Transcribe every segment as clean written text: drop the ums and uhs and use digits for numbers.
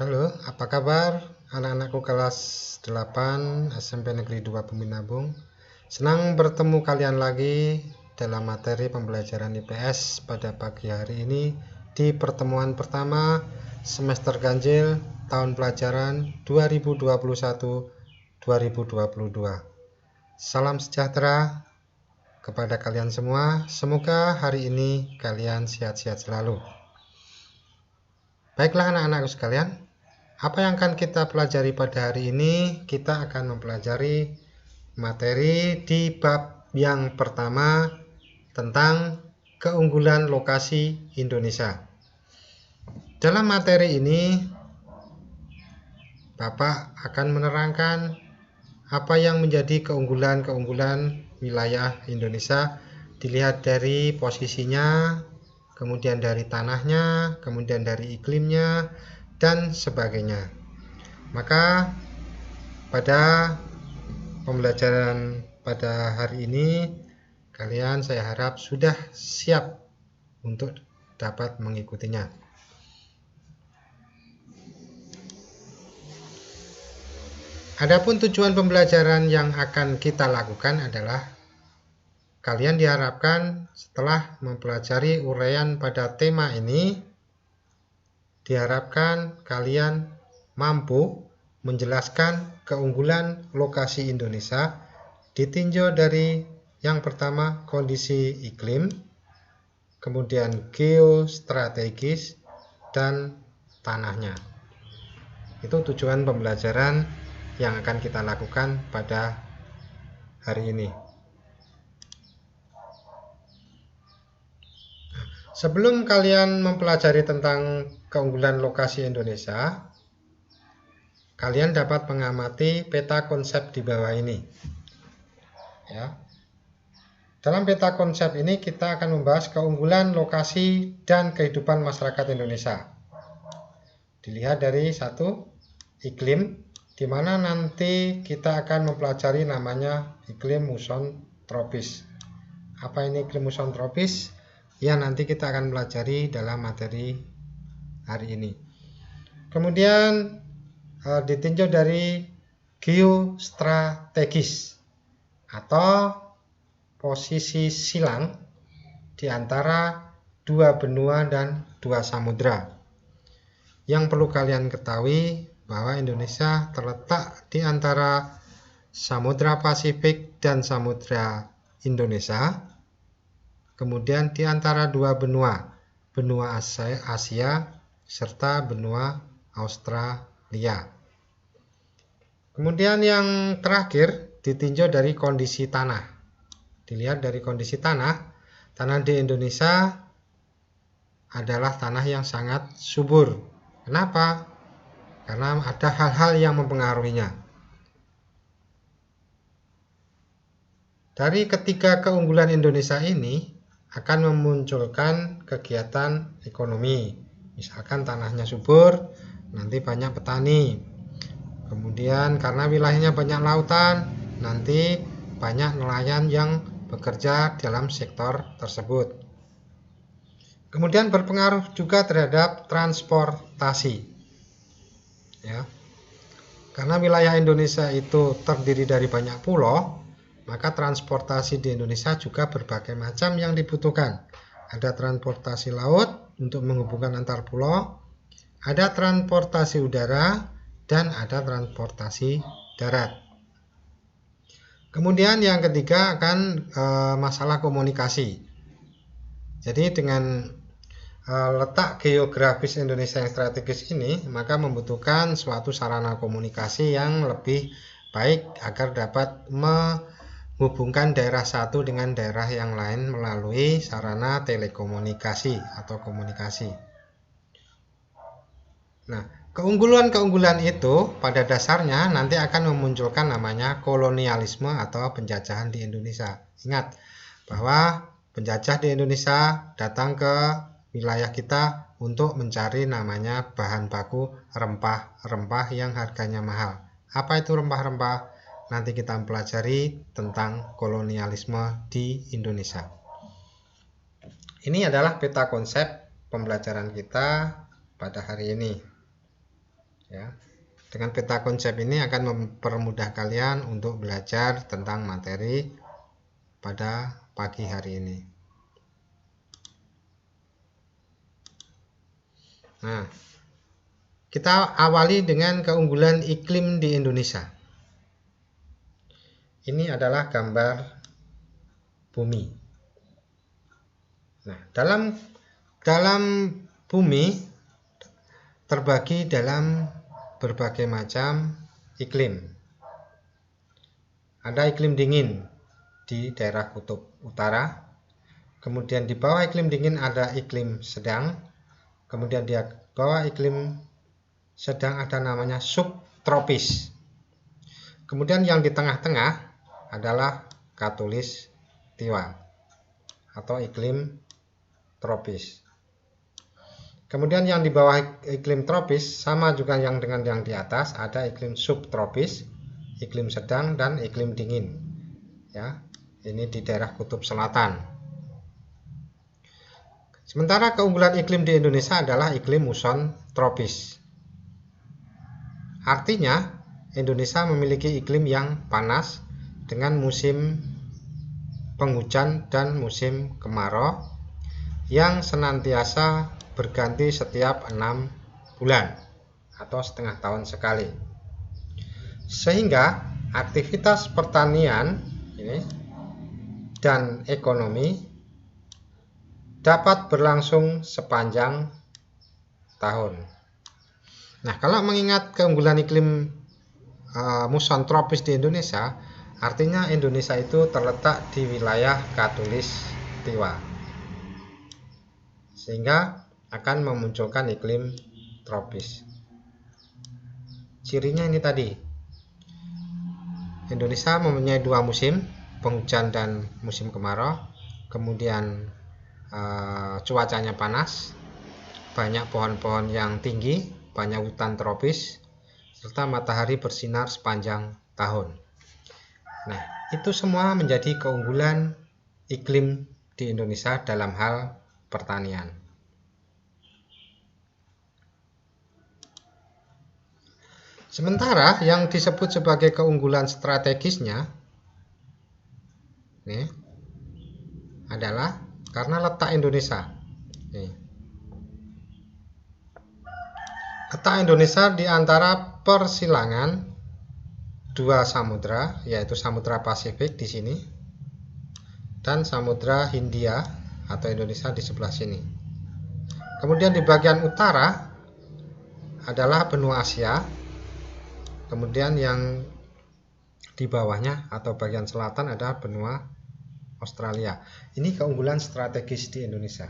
Halo, apa kabar anak-anakku kelas 8 SMP Negeri 2 Peminabung? Senang bertemu kalian lagi dalam materi pembelajaran IPS pada pagi hari ini di pertemuan pertama semester ganjil tahun pelajaran 2021-2022. Salam sejahtera kepada kalian semua. Semoga hari ini kalian sehat-sehat selalu. Baiklah anak-anakku sekalian, apa yang akan kita pelajari pada hari ini? Kita akan mempelajari materi di bab yang pertama tentang keunggulan lokasi Indonesia. Dalam materi ini, Bapak akan menerangkan apa yang menjadi keunggulan-keunggulan wilayah Indonesia dilihat dari posisinya, kemudian dari tanahnya, kemudian dari iklimnya, dan sebagainya. Maka pada pembelajaran pada hari ini kalian saya harap sudah siap untuk dapat mengikutinya. Adapun tujuan pembelajaran yang akan kita lakukan adalah kalian diharapkan setelah mempelajari uraian pada tema ini, diharapkan kalian mampu menjelaskan keunggulan lokasi Indonesia ditinjau dari yang pertama kondisi iklim, kemudian geostrategis, dan tanahnya. Itu tujuan pembelajaran yang akan kita lakukan pada hari ini. Sebelum kalian mempelajari tentang keunggulan lokasi Indonesia, kalian dapat mengamati peta konsep di bawah ini. Ya. Dalam peta konsep ini kita akan membahas keunggulan lokasi dan kehidupan masyarakat Indonesia. Dilihat dari satu, iklim, di mana nanti kita akan mempelajari namanya iklim muson tropis. Apa ini iklim muson tropis? Ya, nanti kita akan pelajari dalam materi hari ini. Kemudian ditinjau dari geostrategis atau posisi silang di antara dua benua dan dua samudra. Yang perlu kalian ketahui bahwa Indonesia terletak di antara Samudra Pasifik dan Samudra Indonesia, kemudian di antara dua benua, benua Asia serta benua Australia. Kemudian yang terakhir ditinjau dari kondisi tanah. Dilihat dari kondisi tanah di Indonesia adalah tanah yang sangat subur. Kenapa? Karena ada hal-hal yang mempengaruhinya. Dari ketiga keunggulan Indonesia ini akan memunculkan kegiatan ekonomi. Misalkan tanahnya subur, nanti banyak petani. Kemudian karena wilayahnya banyak lautan, nanti banyak nelayan yang bekerja dalam sektor tersebut. Kemudian berpengaruh juga terhadap transportasi. Ya. Karena wilayah Indonesia itu terdiri dari banyak pulau, maka transportasi di Indonesia juga berbagai macam yang dibutuhkan. Ada transportasi laut untuk menghubungkan antar pulau, ada transportasi udara, dan ada transportasi darat. Kemudian yang ketiga akan masalah komunikasi. Jadi dengan letak geografis Indonesia yang strategis ini, maka membutuhkan suatu sarana komunikasi yang lebih baik agar dapat menghubungkan daerah satu dengan daerah yang lain melalui sarana telekomunikasi atau komunikasi. Nah, keunggulan-keunggulan itu pada dasarnya nanti akan memunculkan namanya kolonialisme atau penjajahan di Indonesia. Ingat bahwa penjajah di Indonesia datang ke wilayah kita untuk mencari namanya bahan baku rempah-rempah yang harganya mahal. Apa itu rempah-rempah? Nanti kita mempelajari tentang kolonialisme di Indonesia. Ini adalah peta konsep pembelajaran kita pada hari ini. Ya. Dengan peta konsep ini akan mempermudah kalian untuk belajar tentang materi pada pagi hari ini. Nah, kita awali dengan keunggulan iklim di Indonesia. Ini adalah gambar bumi. Nah, dalam bumi terbagi dalam berbagai macam iklim. Ada iklim dingin di daerah kutub utara, kemudian di bawah iklim dingin ada iklim sedang, kemudian di bawah iklim sedang ada namanya subtropis. Kemudian yang di tengah-tengah adalah khatulistiwa atau iklim tropis. Kemudian yang di bawah iklim tropis sama juga yang dengan yang di atas, ada iklim subtropis, iklim sedang dan iklim dingin. Ya, ini di daerah kutub selatan. Sementara keunggulan iklim di Indonesia adalah iklim muson tropis. Artinya, Indonesia memiliki iklim yang panas dengan musim penghujan dan musim kemarau yang senantiasa berganti setiap 6 bulan atau setengah tahun sekali. Sehingga aktivitas pertanian ini dan ekonomi dapat berlangsung sepanjang tahun. Nah, kalau mengingat keunggulan iklim muson tropis di Indonesia, artinya Indonesia itu terletak di wilayah khatulistiwa, sehingga akan memunculkan iklim tropis. Cirinya ini tadi, Indonesia mempunyai 2 musim, penghujan dan musim kemarau. Kemudian cuacanya panas, banyak pohon-pohon yang tinggi, banyak hutan tropis, serta matahari bersinar sepanjang tahun. Nah, itu semua menjadi keunggulan iklim di Indonesia dalam hal pertanian. Sementara yang disebut sebagai keunggulan strategisnya ini adalah karena letak Indonesia. Letak Indonesia di antara persilangan 2 samudra, yaitu Samudra Pasifik di sini dan Samudra Hindia atau Indonesia di sebelah sini. Kemudian di bagian utara adalah benua Asia. Kemudian yang di bawahnya atau bagian selatan adalah benua Australia. Ini keunggulan strategis di Indonesia.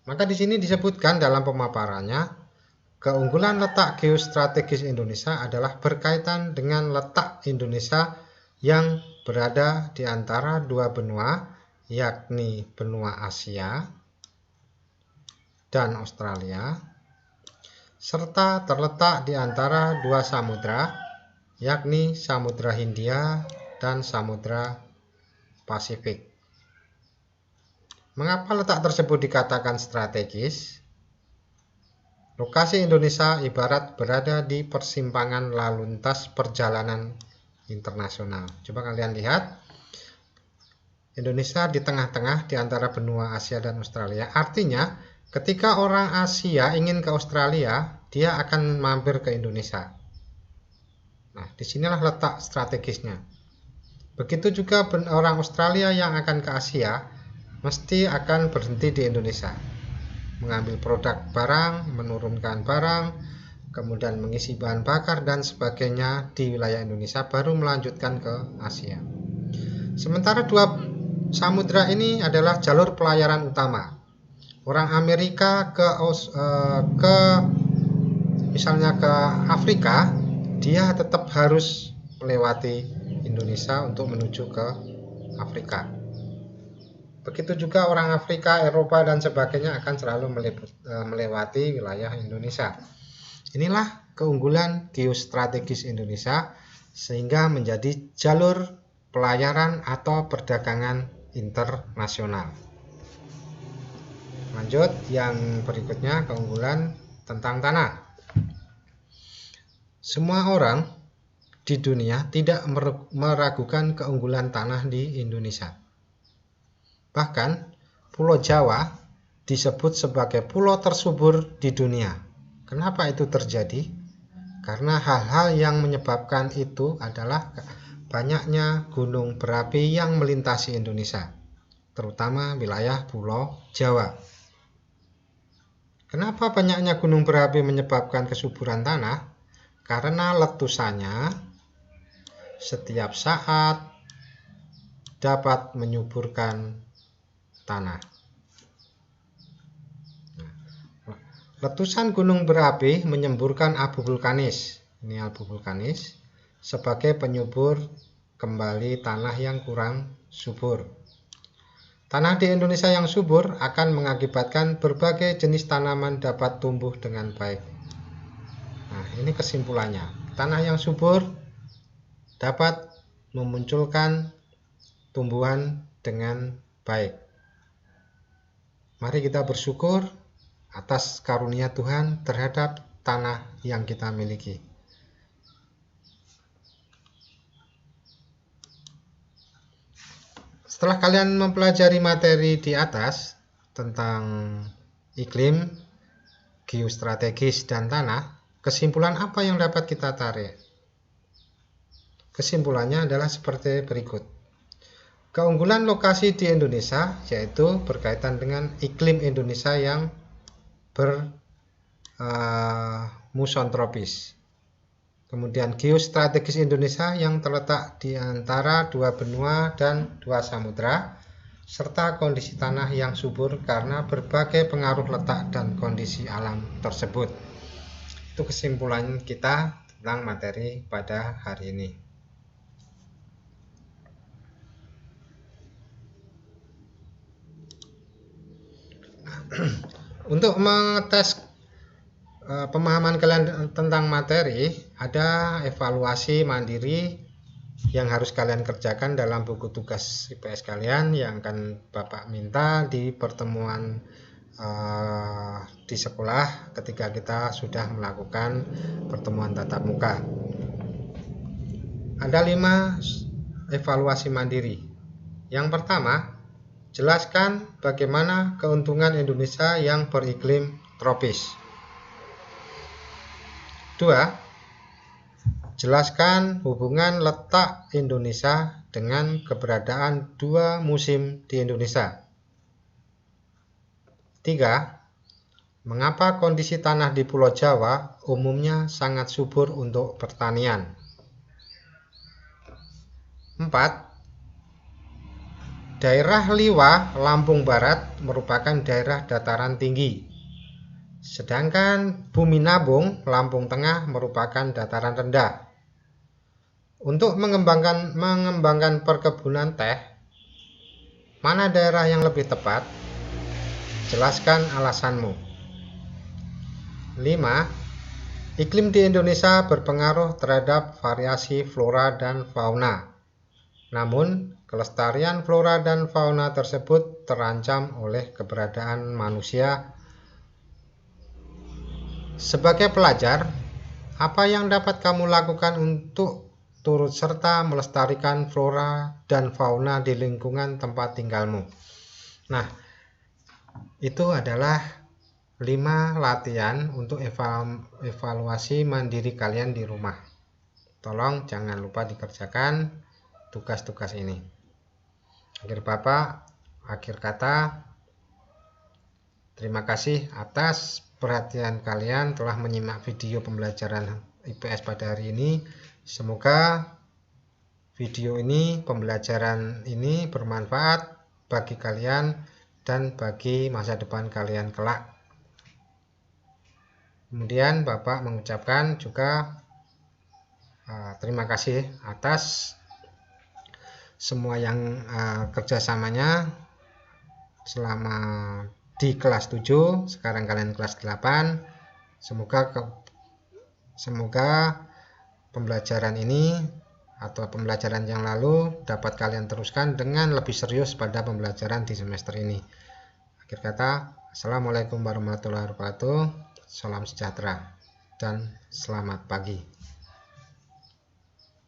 Maka di sini disebutkan dalam pemaparannya, keunggulan letak geostrategis Indonesia adalah berkaitan dengan letak Indonesia yang berada di antara 2 benua, yakni benua Asia dan Australia, serta terletak di antara 2 samudra, yakni Samudra Hindia dan Samudra Pasifik. Mengapa letak tersebut dikatakan strategis? Lokasi Indonesia ibarat berada di persimpangan lalu lintas perjalanan internasional. Coba kalian lihat, Indonesia di tengah-tengah di antara benua Asia dan Australia. Artinya, ketika orang Asia ingin ke Australia, dia akan mampir ke Indonesia. Nah, disinilah letak strategisnya. Begitu juga orang Australia yang akan ke Asia, mesti akan berhenti di Indonesia, mengambil produk barang, menurunkan barang, kemudian mengisi bahan bakar dan sebagainya di wilayah Indonesia, baru melanjutkan ke Asia. Sementara 2 samudra ini adalah jalur pelayaran utama. Orang Amerika misalnya ke Afrika, dia tetap harus melewati Indonesia untuk menuju ke Afrika. Begitu juga orang Afrika, Eropa dan sebagainya akan selalu melewati wilayah Indonesia. Inilah keunggulan geostrategis Indonesia, sehingga menjadi jalur pelayaran atau perdagangan internasional. Lanjut, yang berikutnya keunggulan tentang tanah. Semua orang di dunia tidak meragukan keunggulan tanah di Indonesia. Bahkan Pulau Jawa disebut sebagai pulau tersubur di dunia. Kenapa itu terjadi? Karena hal-hal yang menyebabkan itu adalah banyaknya gunung berapi yang melintasi Indonesia, terutama wilayah Pulau Jawa. Kenapa banyaknya gunung berapi menyebabkan kesuburan tanah? Karena letusannya setiap saat dapat menyuburkan tanah. Letusan gunung berapi menyemburkan abu vulkanis. Ini abu vulkanis sebagai penyubur kembali tanah yang kurang subur. Tanah di Indonesia yang subur akan mengakibatkan berbagai jenis tanaman dapat tumbuh dengan baik. Nah, ini kesimpulannya. Tanah yang subur dapat memunculkan tumbuhan dengan baik. Mari kita bersyukur atas karunia Tuhan terhadap tanah yang kita miliki. Setelah kalian mempelajari materi di atas tentang iklim, geostrategis, dan tanah, kesimpulan apa yang dapat kita tarik? Kesimpulannya adalah seperti berikut. Keunggulan lokasi di Indonesia yaitu berkaitan dengan iklim Indonesia yang bermuson tropis. Kemudian geostrategis Indonesia yang terletak di antara dua benua dan dua samudra, serta kondisi tanah yang subur karena berbagai pengaruh letak dan kondisi alam tersebut. Itu kesimpulan kita tentang materi pada hari ini. Untuk mengetes pemahaman kalian tentang materi, ada evaluasi mandiri yang harus kalian kerjakan dalam buku tugas IPS kalian yang akan Bapak minta di pertemuan di sekolah ketika kita sudah melakukan pertemuan tatap muka. Ada 5 evaluasi mandiri. Yang pertama, jelaskan bagaimana keuntungan Indonesia yang beriklim tropis. 2. Jelaskan hubungan letak Indonesia dengan keberadaan 2 musim di Indonesia. 3. Mengapa kondisi tanah di Pulau Jawa umumnya sangat subur untuk pertanian. 4. Daerah Liwa, Lampung Barat merupakan daerah dataran tinggi, sedangkan Bumi Nabung, Lampung Tengah merupakan dataran rendah. Untuk mengembangkan perkebunan teh, mana daerah yang lebih tepat? Jelaskan alasanmu. 5. Iklim di Indonesia berpengaruh terhadap variasi flora dan fauna. Namun, kelestarian flora dan fauna tersebut terancam oleh keberadaan manusia. Sebagai pelajar, apa yang dapat kamu lakukan untuk turut serta melestarikan flora dan fauna di lingkungan tempat tinggalmu? Nah, itu adalah 5 latihan untuk evaluasi mandiri kalian di rumah. Tolong jangan lupa dikerjakan tugas-tugas ini. Akhir kata, terima kasih atas perhatian kalian telah menyimak video pembelajaran IPS pada hari ini. Semoga video ini, pembelajaran ini bermanfaat bagi kalian dan bagi masa depan kalian kelak. Kemudian Bapak mengucapkan juga terima kasih atas semua yang kerjasamanya selama di kelas 7, sekarang kalian kelas 8. Semoga pembelajaran ini atau pembelajaran yang lalu dapat kalian teruskan dengan lebih serius pada pembelajaran di semester ini. Akhir kata, Assalamualaikum warahmatullahi wabarakatuh. Salam sejahtera dan selamat pagi.